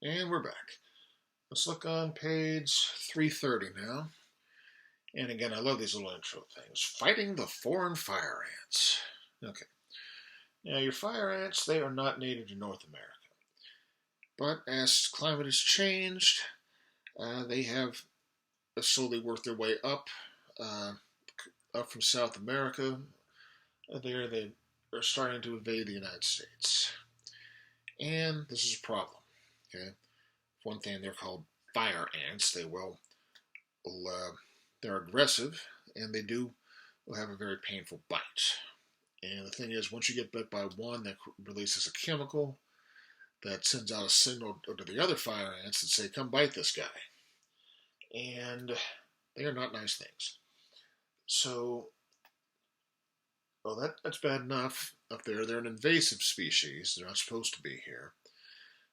And we're back. Let's look on page 330 now. And again, I love these little intro things. Fighting the foreign fire ants. Okay. Now, your fire ants, they are not native to North America. But as climate has changed, they have slowly worked their way uh, up from South America. There, they are starting to invade the United States. And this is a problem. Okay. For one thing, they're called fire ants. They're aggressive, and they do have a very painful bite. And the thing is, once you get bit by one, that releases a chemical that sends out a signal to the other fire ants that say, "Come bite this guy." And they are not nice things. So, well, that's bad enough up there. They're an invasive species. They're not supposed to be here.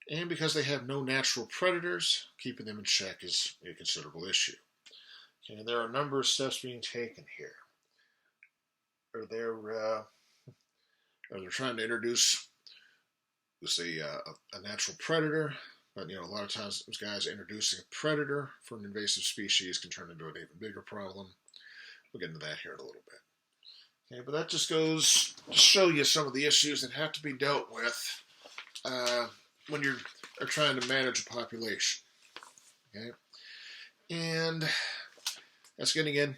And because they have no natural predators, keeping them in check is a considerable issue. Okay, there are a number of steps being taken here. Or they're trying to introduce, say, a natural predator, but a lot of times those guys introducing a predator for an invasive species can turn into an even bigger problem. We'll get into that here in a little bit. Okay, but that just goes to show you some of the issues that have to be dealt with when you're trying to manage a population. Okay, and that's getting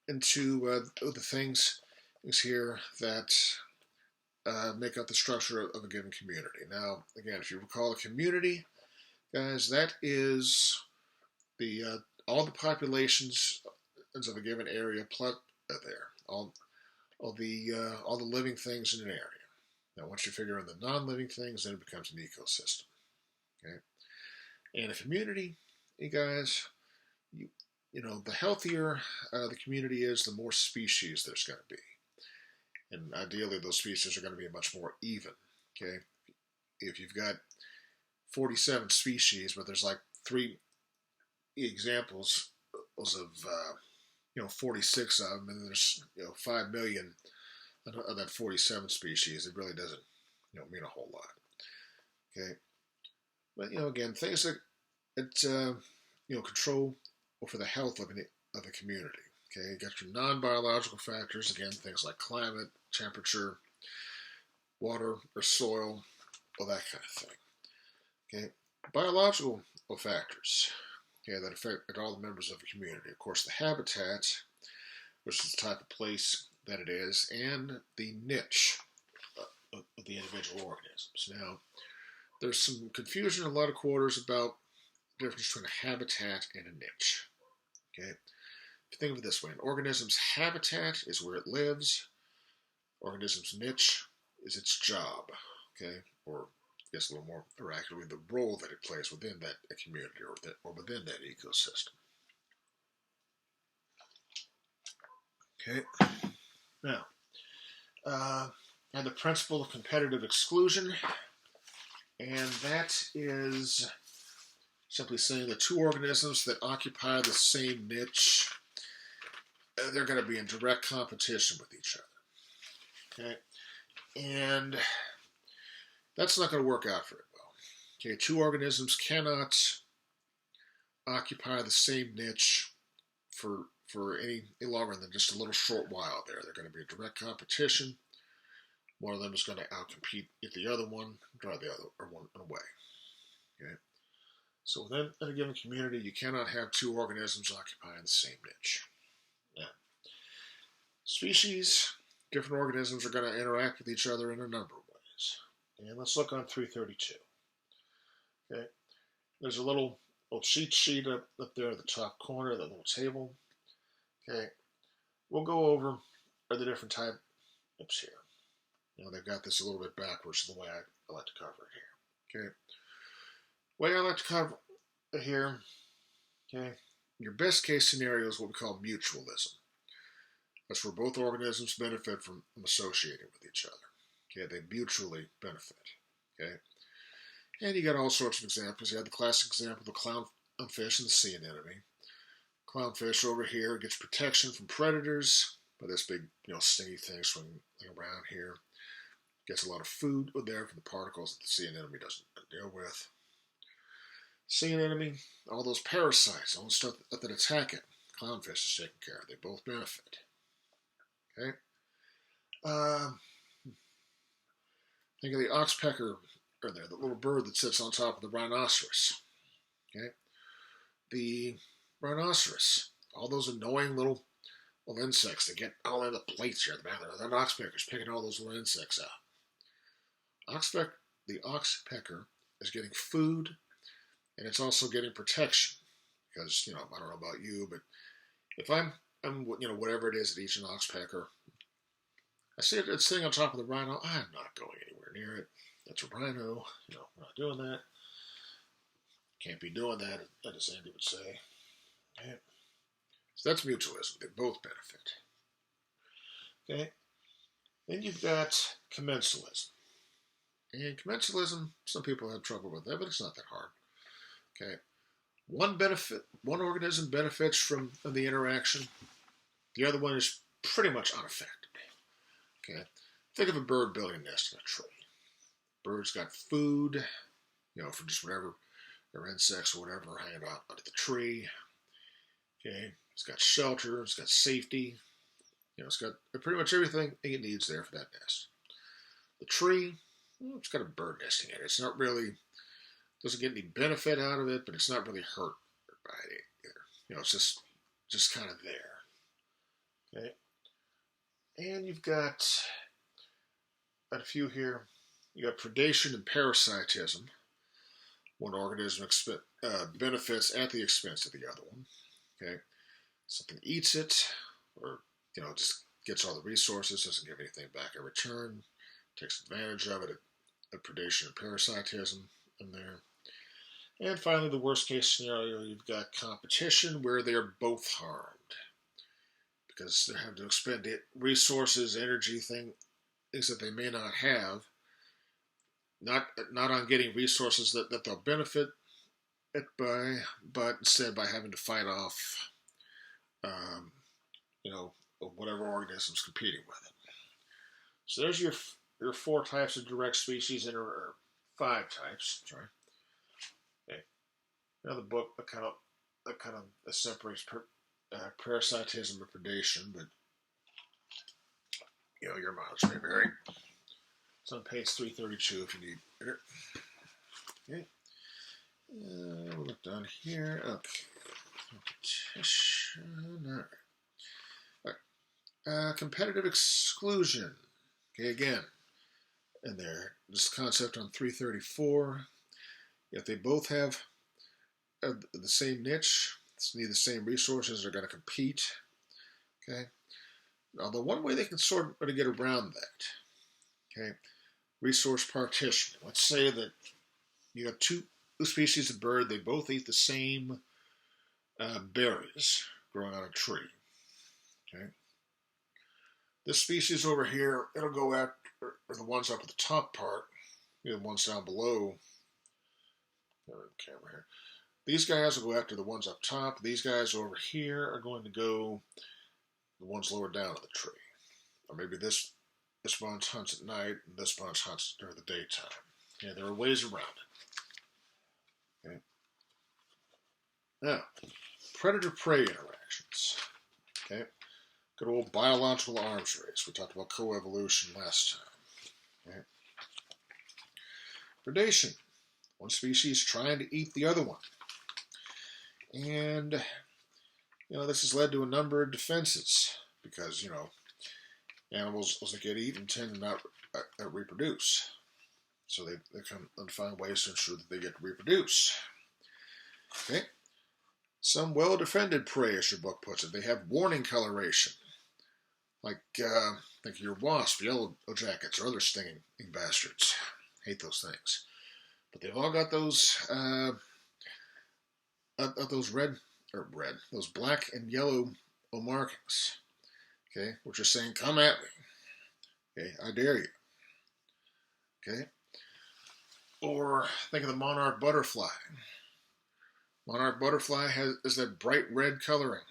into the things here that make up the structure of a given community. Now, again, if you recall a community, guys, that is the all the populations of a given area plus there, all the living things in an area. Now, once you figure in the non-living things, then it becomes an ecosystem. Okay, and a community, you guys, the healthier the community is, the more species there's going to be. And ideally, those species are going to be much more even. Okay, if you've got 47 species, but there's like 3 examples of 46 of them, and there's 5 million of that 47 species, it really doesn't mean a whole lot. Okay, but again, things that control over the health of a community. Okay, you got your non-biological factors, again, things like climate, temperature, water or soil, all that kind of thing. Okay, biological factors, okay, that affect all the members of a community. Of course, the habitat, which is the type of place that it is, and the niche of the individual organisms. Now, there's some confusion in a lot of quarters about the difference between a habitat and a niche. Okay, think of it this way: an organism's habitat is where it lives. Organism's niche is its job. Okay, or I guess a little more accurately, the role that it plays within that community or within that ecosystem. Okay, now, and the principle of competitive exclusion, and that is simply saying the 2 organisms that occupy the same niche, they're going to be in direct competition with each other. Okay, and that's not going to work out very well. Okay, 2 organisms cannot occupy the same niche for any longer than just a little short while there. They're going to be in direct competition. One of them is going to outcompete the other one, drive the other one away. Okay, so within a given community, you cannot have 2 organisms occupying the same niche. Now, species, different organisms are going to interact with each other in a number of ways. And let's look on 332. Okay, there's a little cheat sheet up there at the top corner, that little table. Okay, we'll go over the different types here. They've got this a little bit backwards the way I like to cover it here. Okay, way I like to cover it here. Okay, your best case scenario is what we call mutualism. That's where both organisms benefit from associating with each other. Okay, they mutually benefit. Okay, and you got all sorts of examples. You have the classic example of the clownfish and the sea anemone. Clownfish over here gets protection from predators by this big, stingy thing swinging around here. Gets a lot of food there from the particles that the sea anemone doesn't deal with. Sea anemone, all those parasites, all the stuff that attack it. Clownfish is taken care of. They both benefit. Okay. Uh, think of the oxpecker, or there, the little bird that sits on top of the rhinoceros. Okay. The rhinoceros, all those annoying little insects that get all in the plates here at the back of that oxpecker's picking all those little insects out. The oxpecker is getting food, and it's also getting protection. Because, I don't know about you, but if I'm whatever it is that eats an oxpecker, I see it sitting on top of the rhino, I'm not going anywhere near it. That's a rhino. We're not doing that. Can't be doing that, as Andy would say. Okay. So that's mutualism. They both benefit. Okay. Then you've got commensalism. And commensalism, some people have trouble with that, but it's not that hard. Okay. One organism benefits from the interaction. The other one is pretty much unaffected. Okay. Think of a bird building a nest in a tree. Bird's got food, for just whatever, their insects or whatever hanging out under the tree. Okay. It's got shelter. It's got safety. It's got pretty much everything it needs there for that nest. The tree, it's got a bird nesting in it. It's not really, doesn't get any benefit out of it, but it's not really hurt by it either. It's just kind of there. Okay. And you've got a few here. You got predation and parasitism. One organism benefits at the expense of the other one. Okay. Something eats it, or just gets all the resources, doesn't give anything back in return, takes advantage of it. A predation and parasitism in there. And finally, the worst case scenario, you've got competition where they're both harmed because they're having to expend resources, energy, things that they may not have, not on getting resources that they'll benefit it by, but instead by having to fight off, whatever organism's competing with it. So there's your 4 types of direct species, or 5 types. Sorry. Okay. Another book that kind of separates parasitism and predation, but your mileage may vary. It's on page 332 if you need it. Okay. We'll look down here. Okay. Competition. All right. Competitive exclusion. Okay, again, in there, this concept on 334. If they both have the same niche, need the same resources, they're going to compete. Okay. Now, the one way they can sort of get around that, okay, resource partition. Let's say that you have two species of bird, they both eat the same berries growing on a tree. Okay. This species over here, it'll go after the ones up at the top part, the ones down below. The camera here. These guys will go after the ones up top. These guys over here are going to go the ones lower down in the tree. Or maybe this bunch hunts at night and this bunch hunts during the daytime. Yeah, there are ways around it. Okay. Now, predator-prey interactions. Okay. Good old biological arms race. We talked about coevolution last time. Okay. Predation. One species trying to eat the other one. And, this has led to a number of defenses because, animals as they get eaten tend to not reproduce. So they come and find ways to ensure that they get to reproduce. Okay. Some well-defended prey, as your book puts it, they have warning coloration. Like, think of your wasp, yellow jackets, or other stinging bastards. Hate those things. But they've all got those those black and yellow markings. Okay, which are saying, come at me. Okay, I dare you. Okay. Or think of the monarch butterfly. Monarch butterfly has that bright red coloring.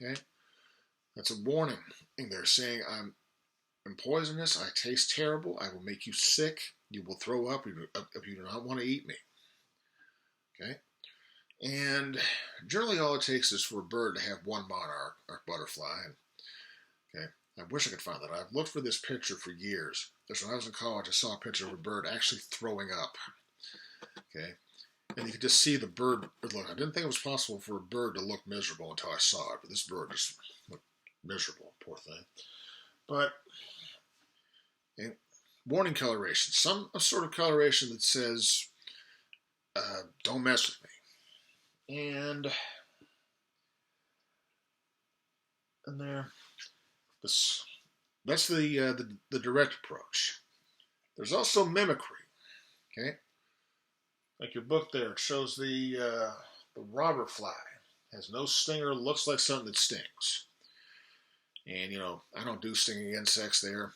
Okay, that's a warning. And they're saying, I'm poisonous. I taste terrible. I will make you sick. You will throw up if you do not want to eat me. Okay. And generally all it takes is for a bird to have one monarch or butterfly. Okay, I wish I could find that. I've looked for this picture for years. Because when I was in college, I saw a picture of a bird actually throwing up. Okay, and you could just see the bird look. I didn't think it was possible for a bird to look miserable until I saw it, but this bird just looked miserable, poor thing. But okay, warning coloration, some sort of coloration that says, "Don't mess with me," and there, this that's the direct approach. There's also mimicry. Okay, like your book there, it shows the robber fly has no stinger, looks like something that stings. And I don't do stinging insects there.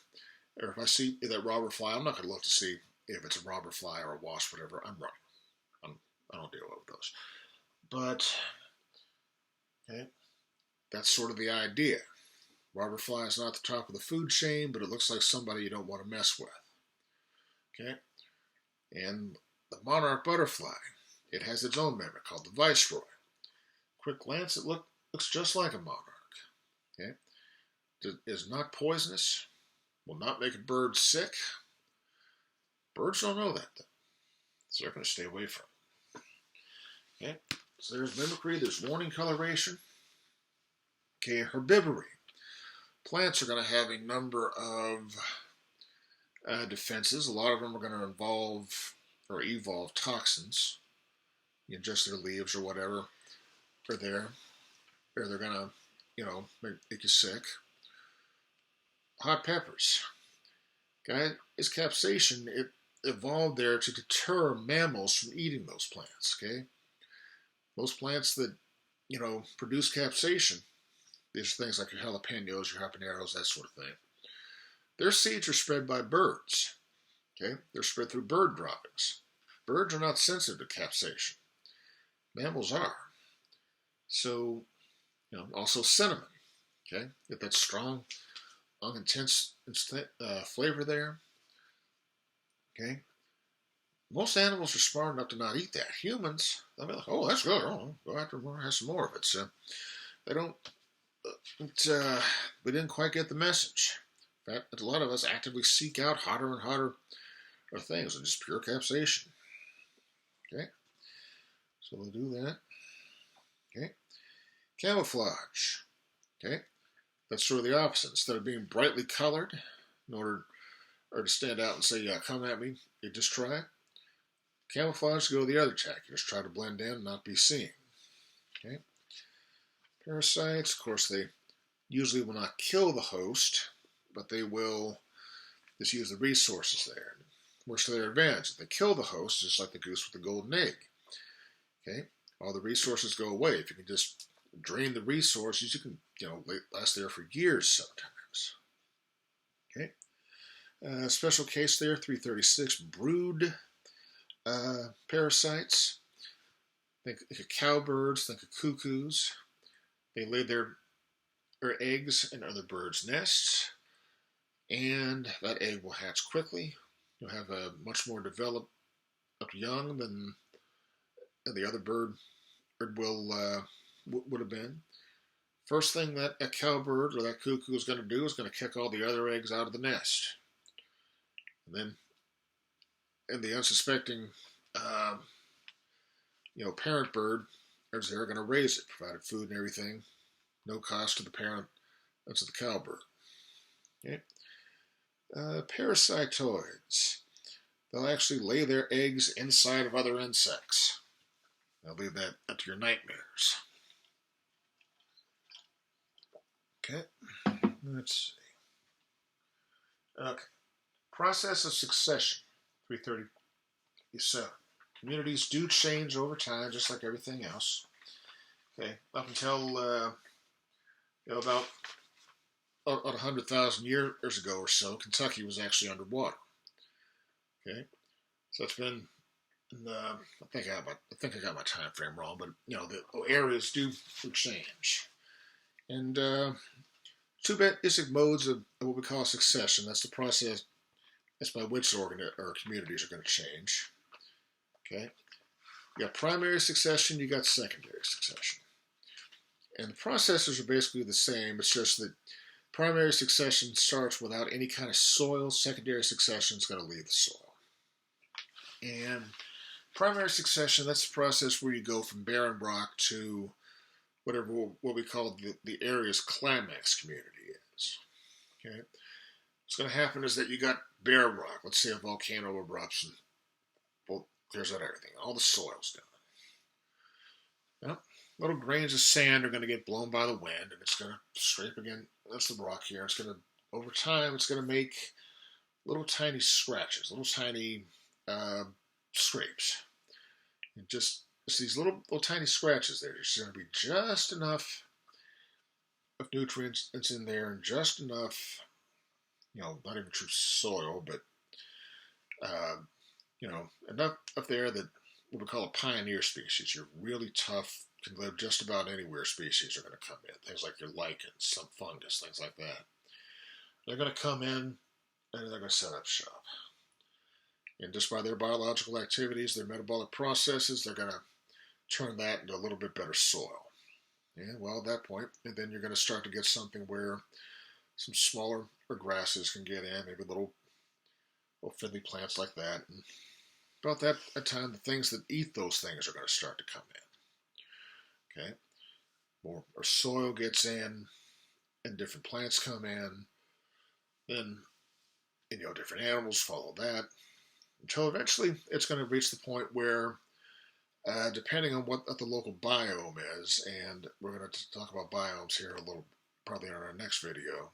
Or if I see that robber fly, I'm not going to look to see if it's a robber fly or a wasp, whatever. I'm running. I don't deal with those. But okay, that's sort of the idea. Robber fly is not the top of the food chain, but it looks like somebody you don't want to mess with. Okay, and the monarch butterfly, it has its own mimic called the viceroy. Quick glance, it looks just like a monarch. Okay, it is not poisonous, will not make a bird sick. Birds don't know that, though, so they're going to stay away from it. Okay, so there's mimicry, there's warning coloration. Okay, herbivory. Plants are going to have a number of defenses. A lot of them are going to involve or evolve toxins. You ingest their leaves or whatever are there, or they're going to, make you sick. Hot peppers. Guys, is capsaicin. It evolved there to deter mammals from eating those plants. Okay, most plants that produce capsaicin, these are things like your jalapenos, your habaneros, that sort of thing. Their seeds are spread by birds. Okay, they're spread through bird droppings. Birds are not sensitive to capsaicin. Mammals are. So, also cinnamon. Okay, get that strong, intense flavor there. Okay, most animals are smart enough to not eat that. Humans, they'll be like, "Oh, that's good. Oh, go after more, have some more of it." So they don't. We didn't quite get the message. In fact, a lot of us actively seek out hotter and hotter things than just pure capsaicin. Okay, so we'll do that. Okay, camouflage. Okay, that's sort of the opposite. Instead of being brightly colored in order to stand out and say, "Yeah, come at me," you just try it. Camouflage, go the other tack. You just try to blend in and not be seen. Okay. Parasites, of course, they usually will not kill the host, but they will just use the resources there. Works to their advantage. If they kill the host, just like the goose with the golden egg. Okay, all the resources go away. If you can just drain the resources, you can last there for years sometimes. Okay, special case there, 336 brood parasites. Think of cowbirds. Think of cuckoos. They lay their eggs in other birds' nests, and that egg will hatch quickly. You'll have a much more developed young than the other bird would have been. First thing that a cowbird or that cuckoo is going to do is going to kick all the other eggs out of the nest, and then the unsuspecting parent bird is there going to raise it, provided food and everything, no cost to the parent. That's the cowbird. Okay. Parasitoids. They'll actually lay their eggs inside of other insects. I'll leave that up to your nightmares. Okay. Let's see. Okay. Process of succession. 337. Communities do change over time, just like everything else. Okay. Up until about 100,000 years ago or so, Kentucky was actually underwater. Okay, so it's been. I think I got my time frame wrong, but the areas do change, and two basic modes of what we call succession. That's the process. That's by which communities are going to change. Okay, You got primary succession, you got secondary succession. And the processes are basically the same. It's just that primary succession starts without any kind of soil. Secondary succession is going to leave the soil. And primary succession, that's the process where you go from barren rock to whatever what we call the area's climax community is. Okay, what's going to happen is that you got barren rock. Let's say a volcano erupts and clears out everything. All the soil's gone. Well, little grains of sand are going to get blown by the wind, and it's going to scrape again. That's the rock here. It's going to, over time, it's going to make little tiny scratches, little tiny scrapes. And just these little tiny scratches there. There's going to be just enough of nutrients in there, and just enough, not even true soil, but enough up there that what we call a pioneer species. Your really tough, can live just about anywhere species are going to come in. Things like your lichens, some fungus, things like that. They're going to come in and they're going to set up shop. And just by their biological activities, their metabolic processes, they're going to turn that into a little bit better soil. And well, at that point, and then you're going to start to get something where some smaller grasses can get in, maybe little fiddly plants like that. And about that time, the things that eat those things are going to start to come in. Okay, more soil gets in, and different plants come in, then different animals follow that, until eventually it's going to reach the point where, depending on what the local biome is, and we're going to talk about biomes here a little, probably in our next video,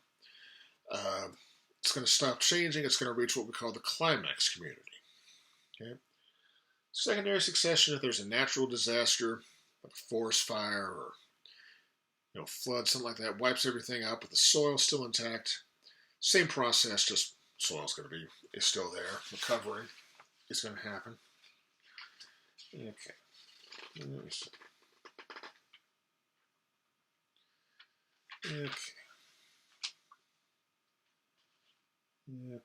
it's going to stop changing. It's going to reach what we call the climax community. Okay, secondary succession, if there's a natural disaster, like a forest fire or flood, something like that, wipes everything out, but the soil's still intact. Same process, just soil's going to be still there. Recovery is going to happen. Okay. Let me see. Okay. Okay.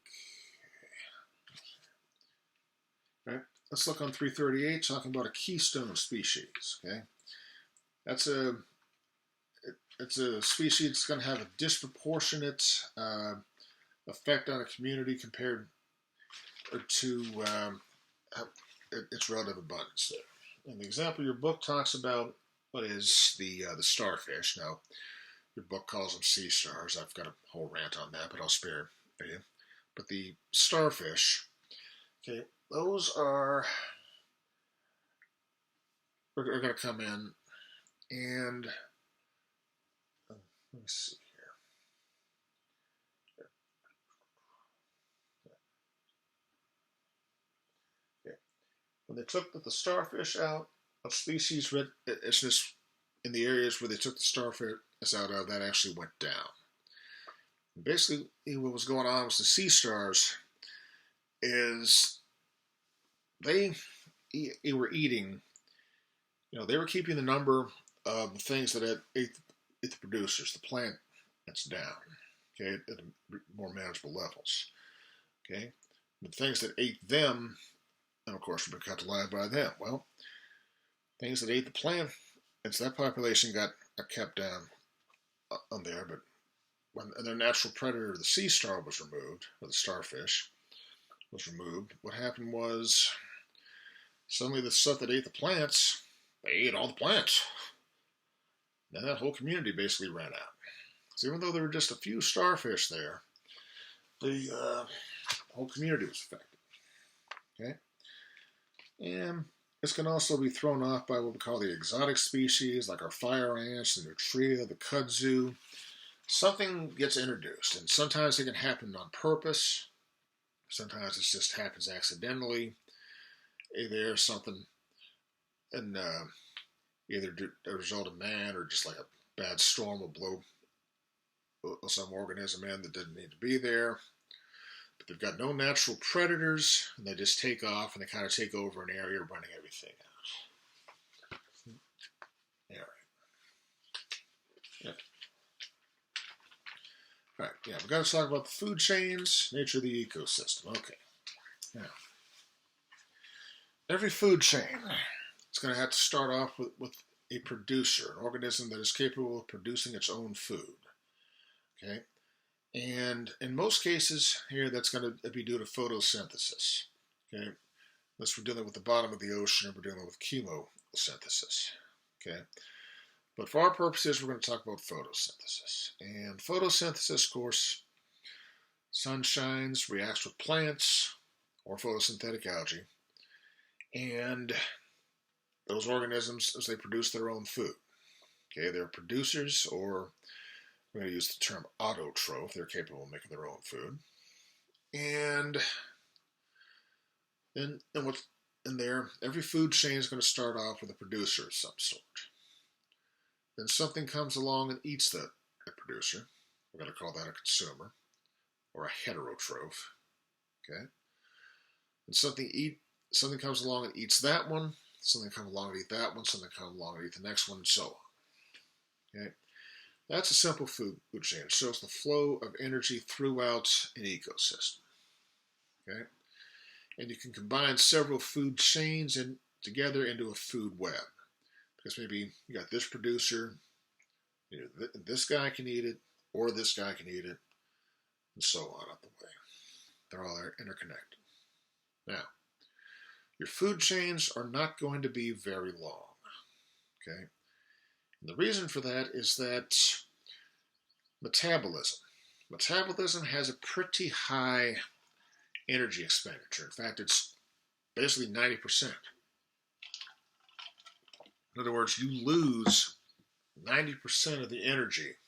All right. Let's look on 338, talking about a keystone species. Okay. It's a species that's going to have a disproportionate effect on a community compared to its relative abundance there. And the example your book talks about is the starfish. Now, your book calls them sea stars. I've got a whole rant on that, but I'll spare you. But the starfish, okay, those are going to come in, and let me see here. Okay. When they took the starfish out of species, it's just in the areas where they took the starfish out of, that actually went down. Basically, what was going on with the sea stars is they were eating, they were keeping the number of the things that ate the producers, the plant that's down, okay, at more manageable levels, okay. The things that ate them, and of course, were cut alive by them. Well, things that ate the plant, and so that population got kept down on there, but when their natural predator, the sea star, was removed, or the starfish was removed, what happened was suddenly the stuff that ate the plants, they ate all the plants. Then that whole community basically ran out. So even though there were just a few starfish there, the whole community was affected. Okay? And this can also be thrown off by what we call the exotic species, like our fire ants, the nutria, the kudzu. Something gets introduced, and sometimes it can happen on purpose. Sometimes it just happens accidentally. There's something, and either a result of man or just like a bad storm will blow some organism in that didn't need to be there. But they've got no natural predators, and they just take off, and they kind of take over an area, running everything out. All right. Yep. All right, yeah, we've got to talk about the food chains, nature of the ecosystem. Okay. Now, every food chain it's going to have to start off with a producer, an organism that is capable of producing its own food. Okay? And in most cases here, that's going to be due to photosynthesis. Okay? Unless we're dealing with the bottom of the ocean or we're dealing with chemosynthesis. Okay? But for our purposes, we're going to talk about photosynthesis. And photosynthesis, of course, sun shines, reacts with plants or photosynthetic algae. And those organisms, as they produce their own food. Okay, they're producers, or we're going to use the term autotroph. They're capable of making their own food. And what's in there, every food chain is going to start off with a producer of some sort. Then something comes along and eats that producer. We're going to call that a consumer, or a heterotroph. Okay? And something comes along and eats that one, something comes along and eats that one, something comes along and eats the next one, and so on. Okay? That's a simple food chain. It shows the flow of energy throughout an ecosystem. Okay? And you can combine several food chains together into a food web. Because maybe you got this producer, this guy can eat it, or this guy can eat it, and so on up the way. They're all interconnected. Now, your food chains are not going to be very long. Okay? And the reason for that is that metabolism has a pretty high energy expenditure. In fact, it's basically 90%. In other words, you lose 90% of the energy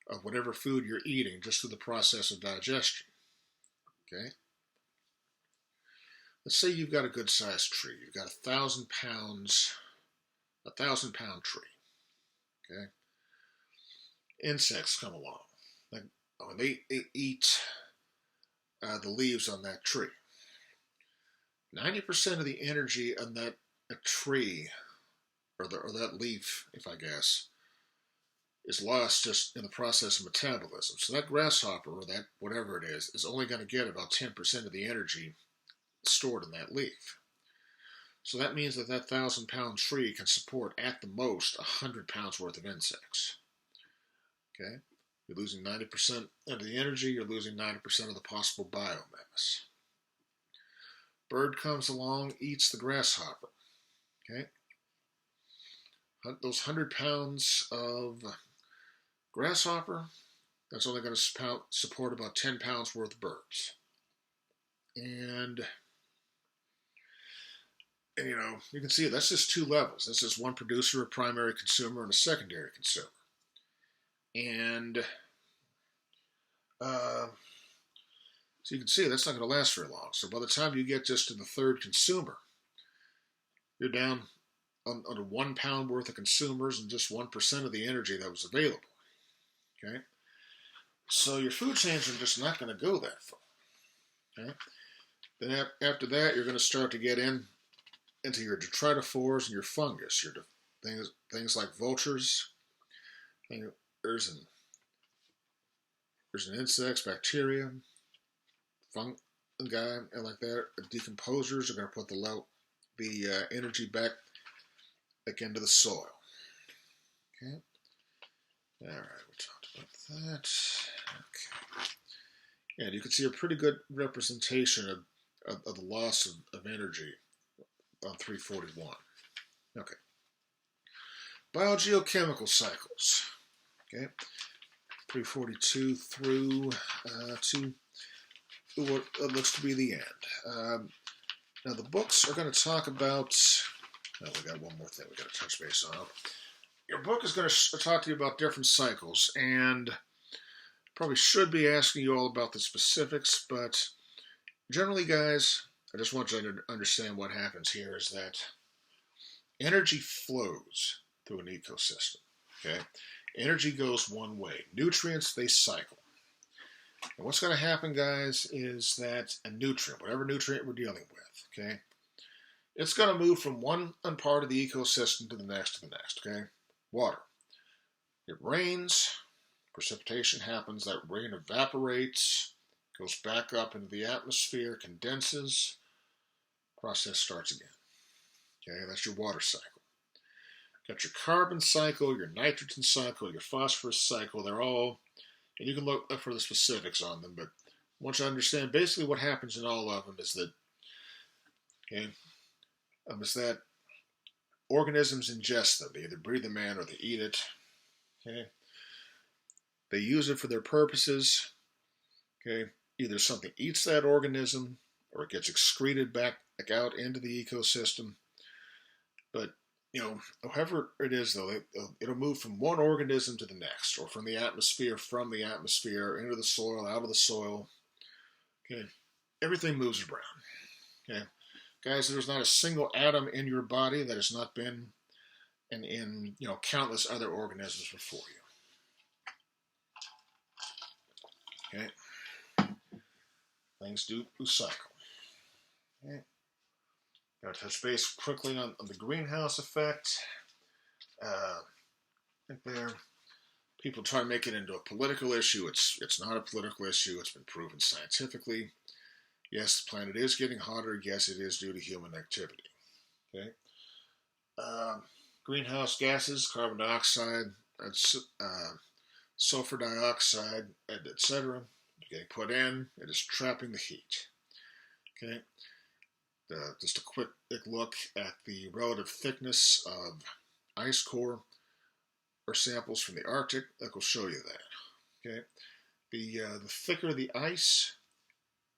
of whatever food you're eating just through the process of digestion. Okay? Let's say you've got a good sized tree. You've got a 1,000-pound tree. Okay? Insects come along. They eat the leaves on that tree. 90% of the energy on that tree, or that leaf, if I guess, is lost just in the process of metabolism. So that grasshopper, or that whatever it is only going to get about 10% of the energy stored in that leaf. So that means that 1,000-pound tree can support at the most 100 pounds worth of insects. Okay? You're losing 90% of the energy, you're losing 90% of the possible biomass. Bird comes along, eats the grasshopper. Okay? Those 100 pounds of grasshopper, that's only going to support about 10 pounds worth of birds. And you can see that's just two levels. That's just one producer, a primary consumer, and a secondary consumer. And so you can see that's not going to last very long. So by the time you get just to the third consumer, you're down under 1 pound worth of consumers and just 1% of the energy that was available. Okay? So your food chains are just not going to go that far. Okay? Then after that, you're going to start to get into your detritophores and your fungus, your things like vultures. There's an insects, bacteria, fungi, and like that. Decomposers are going to put the energy back into the soil. Okay. All right, we talked about that. Okay. And you can see a pretty good representation of the loss of energy on 341. Okay. Biogeochemical cycles. Okay. 342 through to what looks to be the end. Now the books are going to talk about. Oh, we got one more thing we got to touch base on. Your book is going to talk to you about different cycles, and probably should be asking you all about the specifics, but generally, guys, I just want you to understand what happens here is that energy flows through an ecosystem. Okay? Energy goes one way. Nutrients, they cycle. And what's going to happen, guys, is that a nutrient, whatever nutrient we're dealing with, okay, it's going to move from one part of the ecosystem to the next, okay? Water. It rains, precipitation happens, that rain evaporates, goes back up into the atmosphere, condenses, process starts again. Okay, that's your water cycle. Got your carbon cycle, your nitrogen cycle, your phosphorus cycle. They're all, and you can look up for the specifics on them, but once you understand basically what happens in all of them is that, okay, is that organisms ingest them. They either breathe them in or they eat it. Okay, they use it for their purposes. Okay, either something eats that organism or it gets excreted back out into the ecosystem. But however it is, though, it'll move from one organism to the next, or from the atmosphere into the soil, out of the soil. Okay, everything moves around. Okay, guys, there's not a single atom in your body that has not been in countless other organisms before you. Okay, things do cycle. Okay. Got to touch base quickly on the greenhouse effect. I think there, people try to make it into a political issue. It's not a political issue. It's been proven scientifically. Yes, the planet is getting hotter. Yes, it is due to human activity. Okay. Greenhouse gases, carbon dioxide, sulfur dioxide, etc. Getting put in. It is trapping the heat. Okay. Just a quick look at the relative thickness of ice core or samples from the Arctic. That will show you that. Okay, the thicker the ice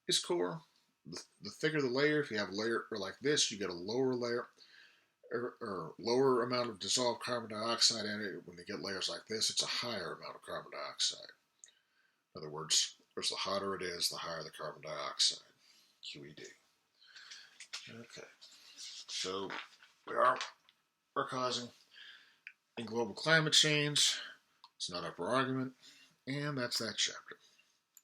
is core, the thicker the layer. If you have a layer like this, you get a lower layer or lower amount of dissolved carbon dioxide in it. When you get layers like this, it's a higher amount of carbon dioxide. In other words, the hotter it is, the higher the carbon dioxide. QED. Okay, so we're causing in global climate change. It's not up for argument, and that's that chapter.